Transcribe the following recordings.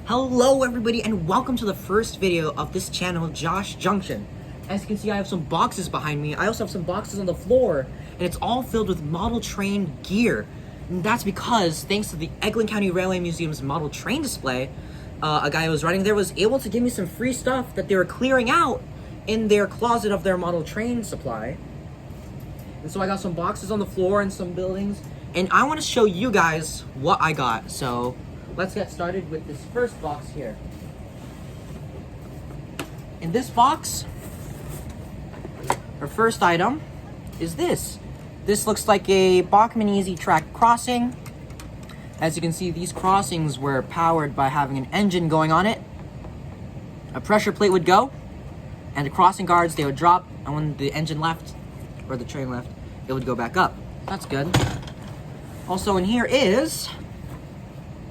Hello everybody and welcome to the first video of this channel, Josh Junction. As you can see, I have some boxes behind me. I also have some boxes on the floor, and it's all filled with model train gear. And that's because, thanks to the Eglin County Railway Museum's model train display, a guy who was running there was able to give me some free stuff that they were clearing out in their closet of their model train supply. And so I got some boxes on the floor and some buildings, and I want to show you guys what I got. So let's get started with this first box here. In this box, our first item is this. This looks like a Bachmann Easy Track crossing. As you can see, these crossings were powered by having an engine going on it. A pressure plate would go, and the crossing guards, they would drop, and when the engine left, or the train left, it would go back up. That's good. Also in here is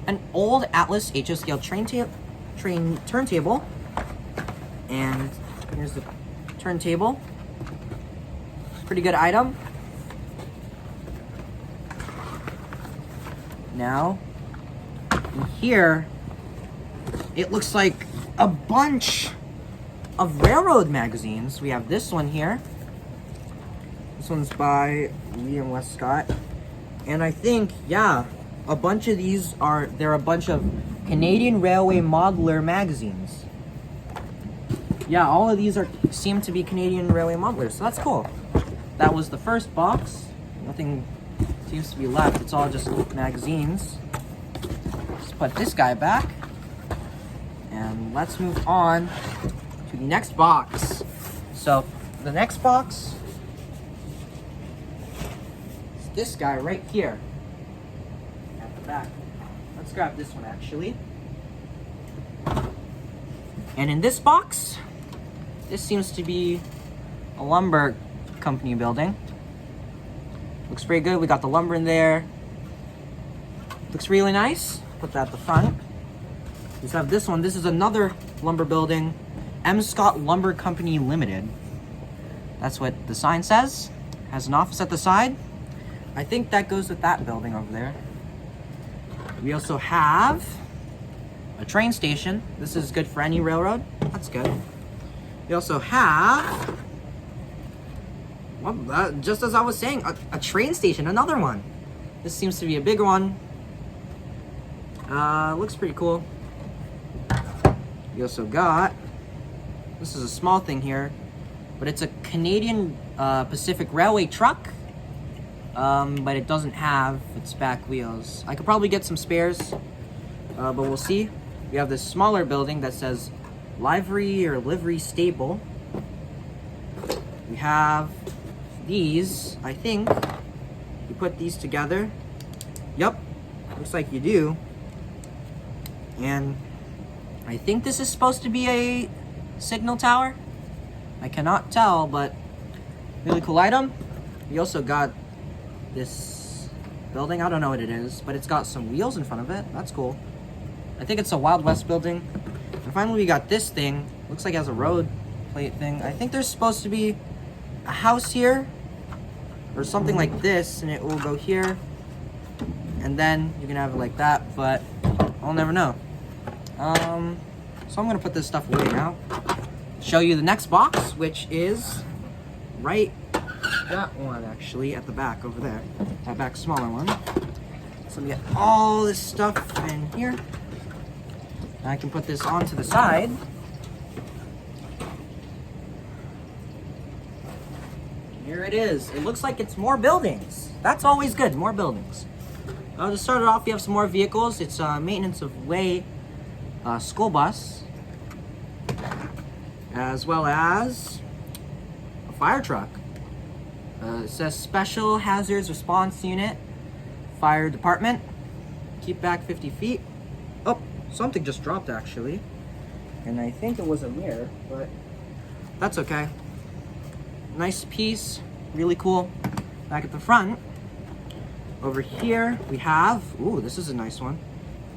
an old Atlas HO scale train turntable, and here's the turntable. Pretty good item. Now, in here, it looks like a bunch of railroad magazines. We have this one here. This one's by William Westcott, and I think, yeah, a bunch of these they're a bunch of Canadian Railway Modeler magazines. Yeah, all of these seem to be Canadian Railway Modelers, so that's cool. That was the first box. Nothing seems to be left. It's all just magazines. Let's put this guy back. And let's move on to the next box. So, the next box is this guy right here. Back. Let's grab this one actually. And in this box, this seems to be a lumber company building. Looks pretty good. We got the lumber in there. Looks really nice. Put that at the front. We just have this one. This is another lumber building. M. Scott Lumber Company Limited. That's what the sign says. Has an office at the side. I think that goes with that building over there. We also have a train station. This is good for any railroad. That's good. We also have, well, just as I was saying, a train station, another one. This seems to be a bigger one. Looks pretty cool. We also got, this is a small thing here, but it's a Canadian Pacific Railway truck. But it doesn't have its back wheels. I could probably get some spares, but we'll see. We have this smaller building that says livery stable. We have these, I think. You put these together. Yep, looks like you do. And I think this is supposed to be a signal tower. I cannot tell, but really cool item. We also got this building. I don't know what it is, but it's got some wheels in front of it. That's cool. I think it's a Wild West building. And finally, we got this thing. Looks like it has a road plate thing. I think there's supposed to be a house here or something like this, and it will go here, and then you can have it like that, but I'll never know. So I'm gonna put this stuff away now. Show you the next box, which is right that one actually at the back over there. That back smaller one. So we get all this stuff in here. And I can put this onto the side. Here it is. It looks like it's more buildings. That's always good, more buildings. To start it off, we have some more vehicles. It's a maintenance of way school bus, as well as a fire truck. It says Special Hazards Response Unit, Fire Department. Keep back 50 feet. Oh, something just dropped actually. And I think it was a mirror, but that's okay. Nice piece, really cool. Back at the front. Over here we have, ooh, this is a nice one.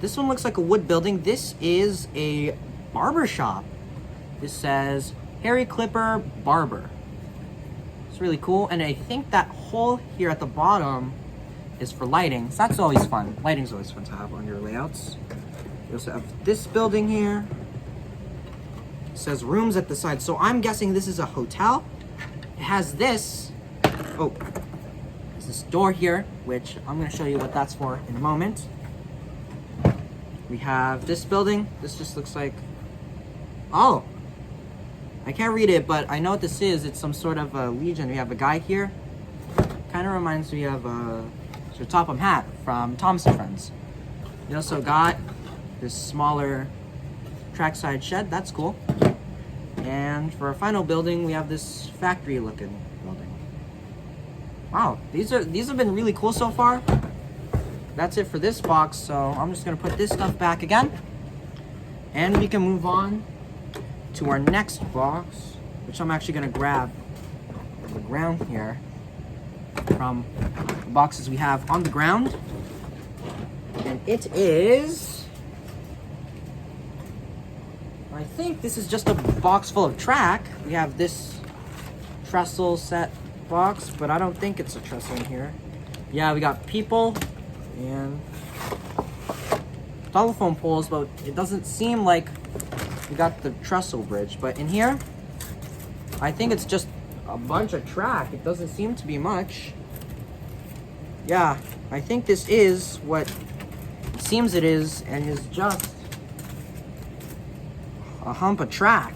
This one looks like a wood building. This is a barber shop. This says Harry Clipper Barber. Really cool, and I think that hole here at the bottom is for lighting, so that's always fun. Lighting's always fun to have on your layouts. We also have this building here. It says rooms at the side. So I'm guessing this is a hotel. It has this. Oh, there's this door here, which I'm going to show you what that's for in a moment. We have this building. This just looks like... Oh! I can't read it, but I know what this is. It's some sort of a legion. We have a guy here. Kind of reminds me of Sir Topham Hatt from Thomas and Friends. We also got this smaller trackside shed. That's cool. And for our final building, we have this factory-looking building. Wow, these have been really cool so far. That's it for this box, so I'm just gonna put this stuff back again. And we can move on to our next box, which I'm actually gonna grab from the ground here, from the boxes we have on the ground. And it is... I think this is just a box full of track. We have this trestle set box, but I don't think it's a trestle in here. Yeah, we got people and telephone poles, but it doesn't seem like we got the trestle bridge. But in here, I think it's just a bunch of track. It doesn't seem to be much. Yeah, I think this is what it seems it is, and is just a hump of track.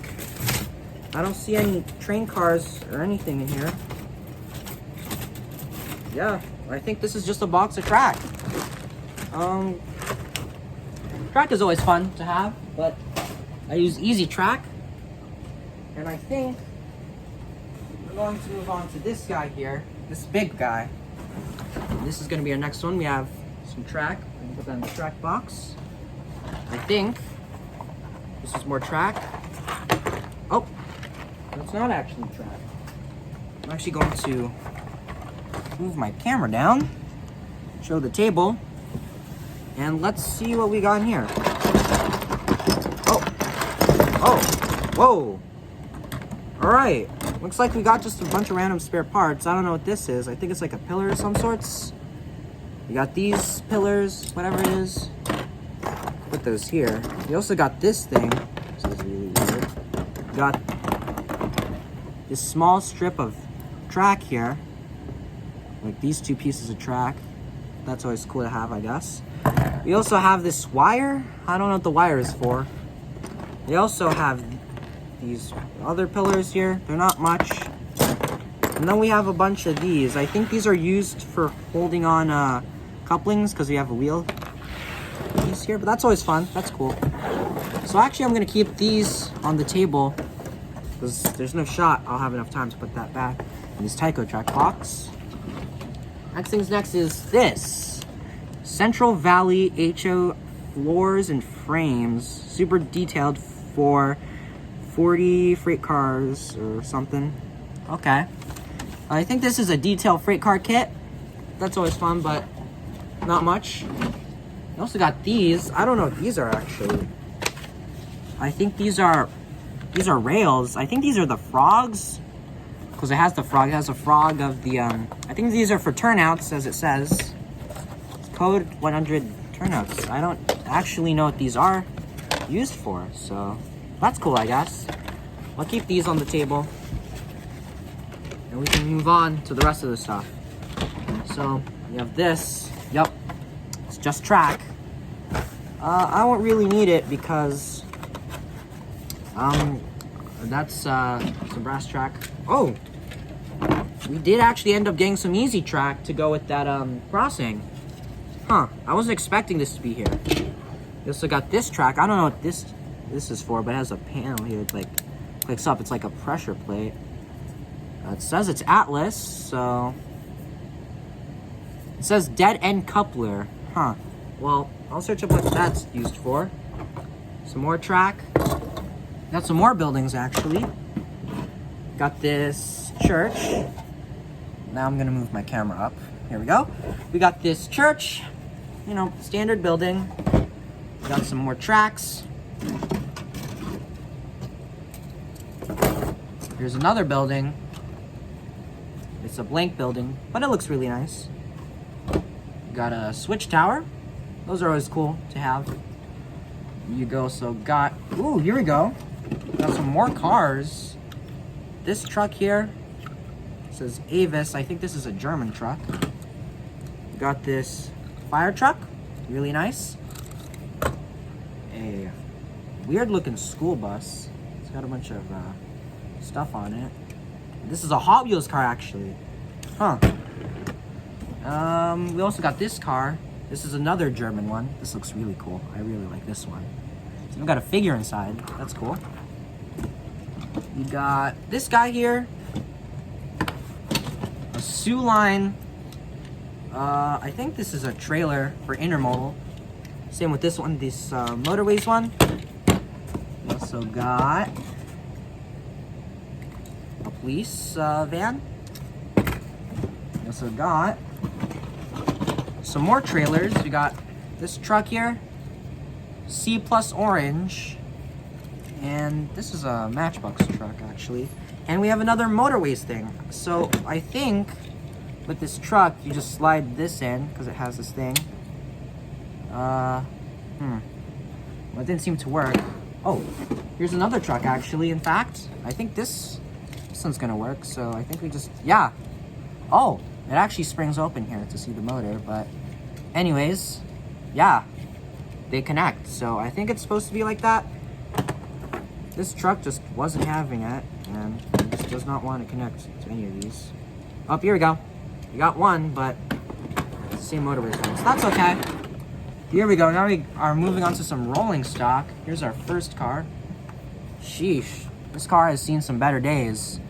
I don't see any train cars or anything in here. Yeah, I think this is just a box of track. Track is always fun to have, but I use Easy Track. And I think we're going to move on to this guy here, this big guy. And this is going to be our next one. We have some track. I'm going to put that in the track box. I think this is more track. Oh, that's not actually track. I'm actually going to move my camera down, show the table, and let's see what we got in here. Oh, whoa. All right, looks like we got just a bunch of random spare parts. I don't know what this is. I think it's like a pillar of some sorts. We got these pillars, whatever it is. Put those here. We also got this thing. This is really weird. We got this small strip of track here. Like these two pieces of track. That's always cool to have, I guess. We also have this wire. I don't know what the wire is for. We also have these other pillars here. They're not much. And then we have a bunch of these. I think these are used for holding on couplings because we have a wheel piece here. But that's always fun. That's cool. So actually I'm going to keep these on the table because there's no shot I'll have enough time to put that back in this Tyco Track box. Next things next is this. Central Valley HO floors and frames. Super detailed for 40 freight cars or something. Okay. I think this is a detailed freight car kit. That's always fun, but not much. We also got these. I don't know what these are actually. I think these are rails. I think these are the frogs. Because it has the frog. It has a frog of the, I think these are for turnouts, as it says. Code 100 turnouts. I don't actually know what these are used for, so that's cool, I guess. I'll keep these on the table. And we can move on to the rest of the stuff. So, we have this. Yep. It's just track. I won't really need it because, that's, some brass track. Oh! We did actually end up getting some Easy Track to go with that, crossing. Huh. I wasn't expecting this to be here. We also got this track. I don't know what this is for, but it has a panel here. It, like, clicks up. It's like a pressure plate. It says it's Atlas, so... It says dead end coupler. Huh. Well, I'll search up what that's used for. Some more track. Got some more buildings, actually. Got this church. Now I'm gonna move my camera up. Here we go. We got this church. You know, standard building. We got some more tracks. Here's another building. It's a blank building, but it looks really nice. We got a switch tower. Those are always cool to have. You go, so got, ooh, here we go. Got some more cars. This truck here says Avis. I think this is a German truck. Got this fire truck, really nice. A weird looking school bus. It's got a bunch of stuff on it. This is a Hot Wheels car, actually. Huh. We also got this car. This is another German one. This looks really cool. I really like this one. It's even got a figure inside. That's cool. You got this guy here. A Sioux Line. I think this is a trailer for intermodal. Same with this one, this Motorways one. We also got a police van. We also got some more trailers. We got this truck here, C Plus Orange, and this is a Matchbox truck actually. And we have another Motorways thing. So I think with this truck, you just slide this in because it has this thing. Well, it didn't seem to work. Oh, here's another truck actually. In fact, I think this one's gonna work. So I think we just, yeah. Oh, it actually springs open here to see the motor, but anyways, yeah, they connect. So I think it's supposed to be like that. This truck just wasn't having it, and it just does not want to connect to any of these. Oh, here we go. We got one, but it's the same Motorways one, so that's okay. Here we go. Now we are moving on to some rolling stock. Here's our first car. Sheesh, this car has seen some better days.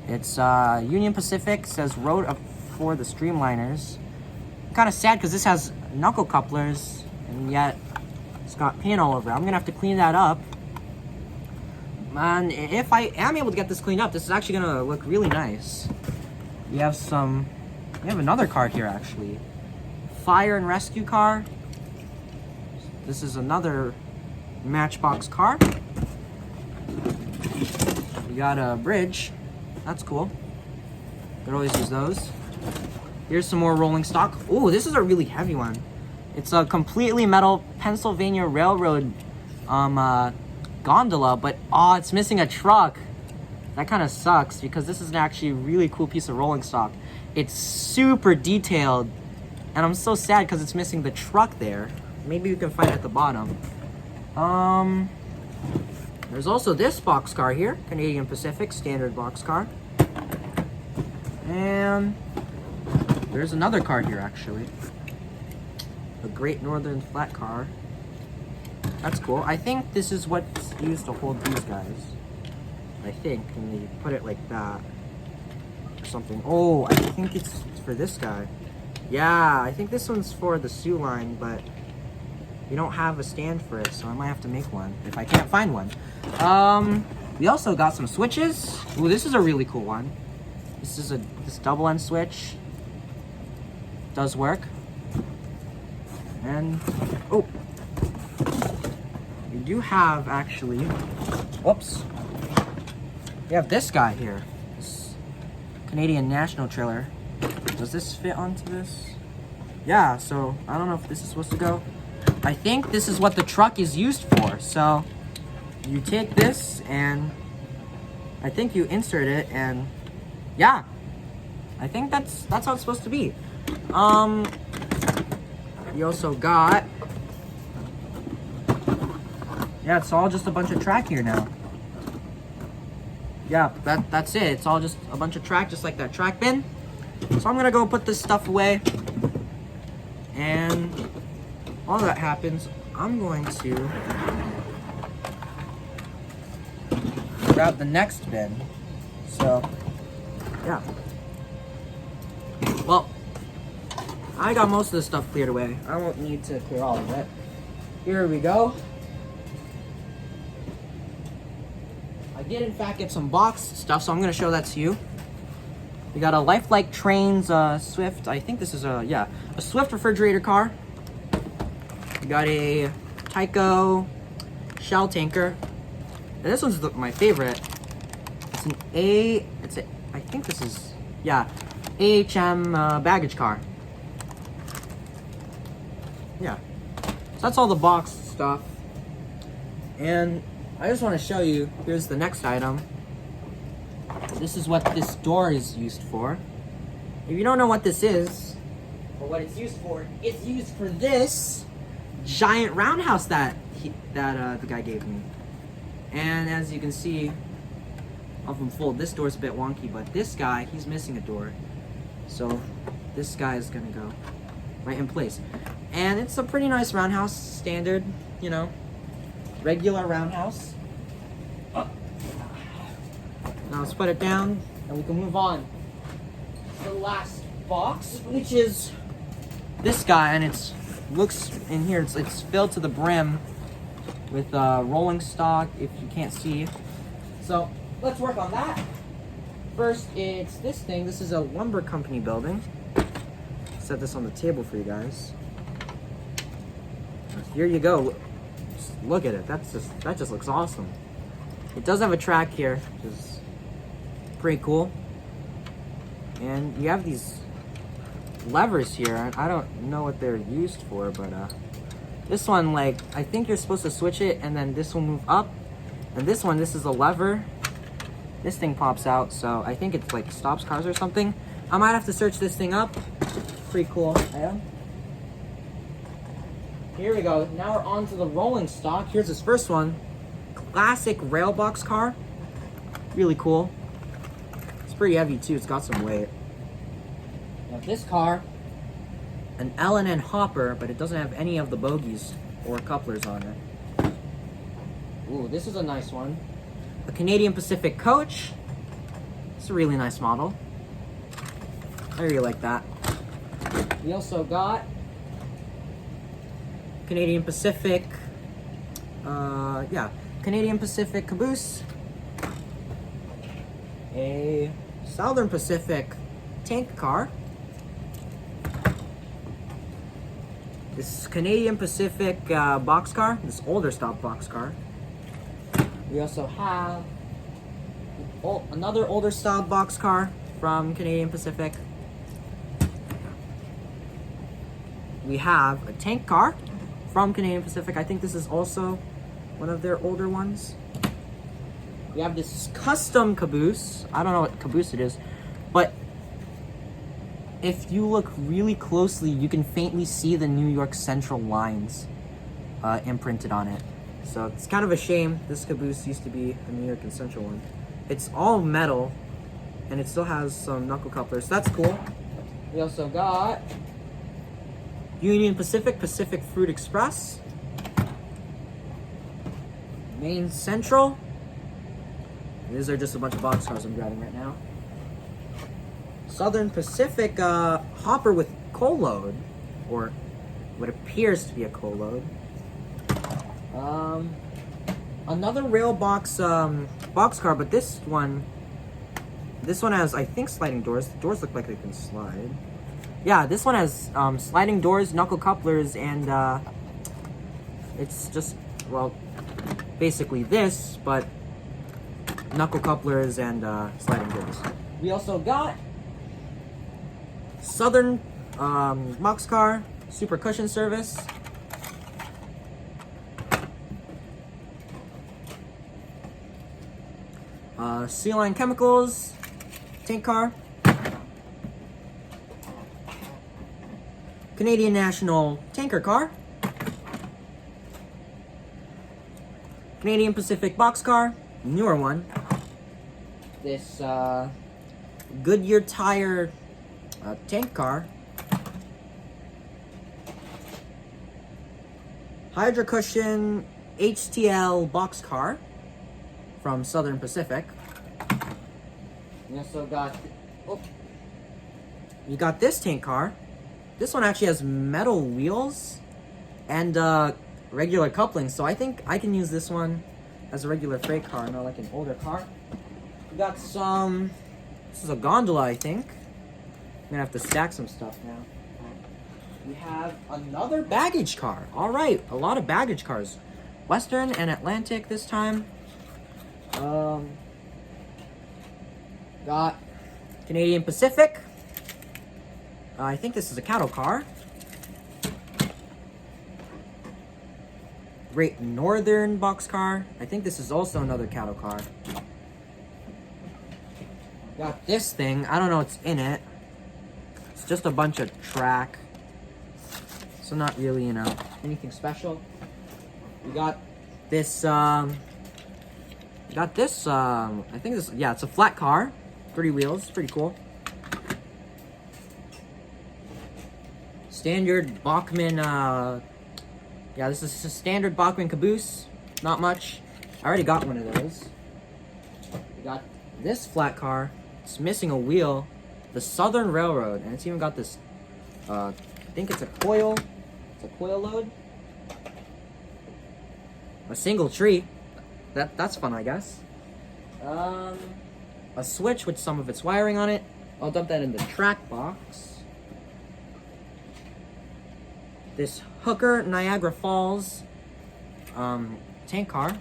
It's Union Pacific, says road up for the Streamliners. Kind of sad because this has knuckle couplers, and yet it's got paint all over it. I'm gonna have to clean that up. And if I am able to get this cleaned up, this is actually gonna look really nice. We have another car here actually. Fire and rescue car. This is another Matchbox car. We got a bridge. That's cool. Could always use those. Here's some more rolling stock. Oh, this is a really heavy one. It's a completely metal Pennsylvania Railroad gondola, but it's missing a truck. That kind of sucks because this is an actually really cool piece of rolling stock. It's super detailed, and I'm so sad because it's missing the truck there. Maybe we can find it at the bottom. There's also this boxcar here, Canadian Pacific standard boxcar. And there's another car here actually. A Great Northern flat car. That's cool. I think this is what's used to hold these guys. I think, and you put it like that or something. Oh, I think it's for this guy. Yeah, I think this one's for the Sioux Line, but we don't have a stand for it, so I might have to make one if I can't find one. We also got some switches. Ooh, this is a really cool one. This is this double end switch. Does work. And oh, we do have actually. Whoops. We have this guy here. This Canadian National trailer. Does this fit onto this? Yeah. So I don't know if this is supposed to go. I think this is what the truck is used for. So you take this and I think you insert it, and yeah, I think that's how it's supposed to be. You also got, yeah, it's all just a bunch of track here now. Yeah, that's it. It's all just a bunch of track, just like that track bin. So I'm gonna go put this stuff away, and while that happens, I'm going to grab the next bin. So, yeah. Well, I got most of the stuff cleared away. I won't need to clear all of it. Here we go. I did in fact get some boxed stuff, so I'm gonna show that to you. We got a Lifelike Trains Swift. I think this is a Swift refrigerator car. We got a Tyco Shell tanker. And this one's my favorite. It's I think this is, yeah, AHM baggage car. Yeah. So that's all the boxed stuff. And I just want to show you, here's the next item. This is what this door is used for. If you don't know what this is, or what it's used for this giant roundhouse that the guy gave me. And as you can see, I'll unfold. This door's a bit wonky, but this guy, he's missing a door. So this guy is gonna go right in place. And it's a pretty nice roundhouse, standard, you know, regular roundhouse. Now let's put it down and we can move on to the last box, which is this guy, and it's looks in here, it's filled to the brim with rolling stock, if you can't see. So let's work on that. First, it's this thing. This is a lumber company building. Set this on the table for you guys. Here you go. Just look at it. That just looks awesome. It does have a track here, which is pretty cool. And you have these levers here. I don't know what they're used for, but this one, like, I think you're supposed to switch it and then this will move up. And this one, this is a lever. This thing pops out, so I think it's like stops cars or something. I might have to search this thing up. Pretty cool item. Here we go. Now we're on to the rolling stock. Here's this first one. Classic rail box car. Really cool. It's pretty heavy too. It's got some weight. Now this car, an L&N hopper, but it doesn't have any of the bogies or couplers on it. Ooh, this is a nice one. A Canadian Pacific coach. It's a really nice model. I really like that. We also got Canadian Pacific, Canadian Pacific caboose. A Southern Pacific tank car. This Canadian Pacific boxcar, this older style boxcar. We also have another older style boxcar from Canadian Pacific. We have a tank car from Canadian Pacific. I think this is also one of their older ones. We have this custom caboose. I don't know what caboose it is, but if you look really closely, you can faintly see the New York Central lines imprinted on it. So it's kind of a shame. This caboose used to be a New York and Central one. It's all metal, and it still has some knuckle couplers. So that's cool. We also got Union Pacific, Pacific Fruit Express, Maine Central. These are just a bunch of boxcars I'm grabbing right now. Southern Pacific hopper with coal load, or what appears to be a coal load. Another rail boxcar, but this one has, I think, sliding doors. The doors look like they can slide. Yeah, this one has sliding doors, knuckle couplers, and it's just, well, basically this, but knuckle couplers and sliding doors. We also got Southern boxcar, super cushion service. Sea Line Chemicals, tank car. Canadian National tanker car. Canadian Pacific boxcar, newer one. This Goodyear tire tank car. Hydra Cushion HTL boxcar from Southern Pacific. We also got, you got this tank car. This one actually has metal wheels and regular couplings, so I think I can use this one as a regular freight car, not like an older car. We got some, this is a gondola, I think. I'm gonna have to stack some stuff now. We have another baggage car. All right, a lot of baggage cars. Western and Atlantic this time. Got Canadian Pacific. I think this is a cattle car. Great Northern boxcar. I think this is also another cattle car. Got this thing. I don't know what's in it. It's just a bunch of track. So not really, you know, anything special. We got this, I think this, yeah, it's a flat car. 3 wheels, pretty cool. Standard Bachmann, yeah, this is a standard Bachmann caboose. Not much. I already got one of those. We got this flat car. It's missing a wheel. The Southern Railroad, and it's even got this, I think it's a coil. It's a coil load. A single tree. That's fun, I guess. A switch with some of its wiring on it. I'll dump that in the track box. This Hooker Niagara Falls tank car.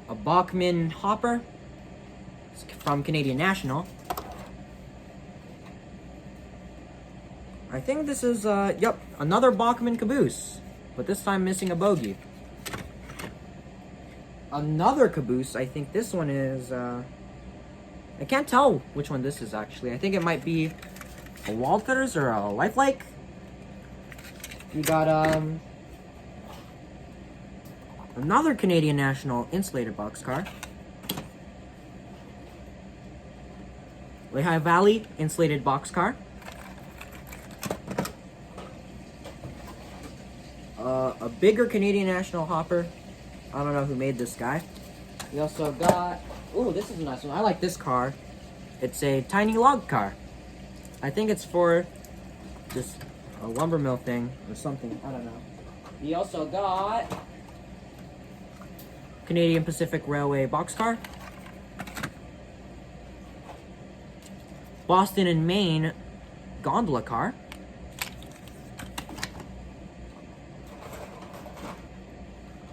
A Bachmann hopper. It's from Canadian National. I think this is, yep, another Bachmann caboose, but this time missing a bogie. Another caboose, I think this one is, I can't tell which one this is actually. I think it might be a Walters or a Lifelike. You got, another Canadian National insulated boxcar. Lehigh Valley insulated boxcar. A bigger Canadian National hopper. I don't know who made this guy. We also got, ooh, this is a nice one. I like this car. It's a tiny log car. I think it's for just a lumber mill thing or something. I don't know. We also got Canadian Pacific Railway boxcar. Boston and Maine gondola car.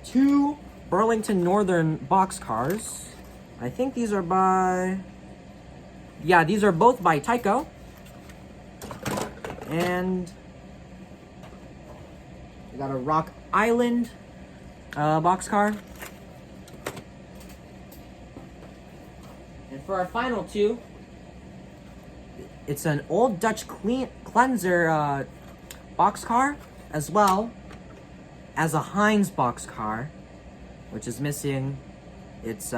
Two Burlington Northern boxcars. I think these are by, yeah, these are both by Tyco. And we got a Rock Island boxcar. And for our final two, it's an Old Dutch Cleanser boxcar, as well as a Heinz boxcar, which is missing its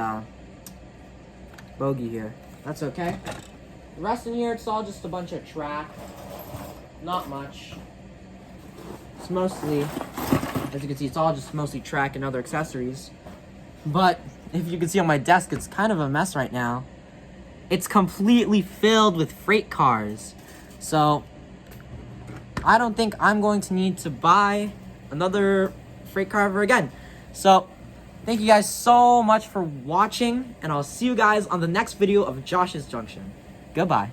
bogie here. That's okay. The rest in here, it's all just a bunch of track. Not much. It's mostly, as you can see, it's all just mostly track and other accessories. But if you can see on my desk, it's kind of a mess right now. It's completely filled with freight cars. So I don't think I'm going to need to buy another freight car ever again. So thank you guys so much for watching, and I'll see you guys on the next video of Josh's Junction. Goodbye.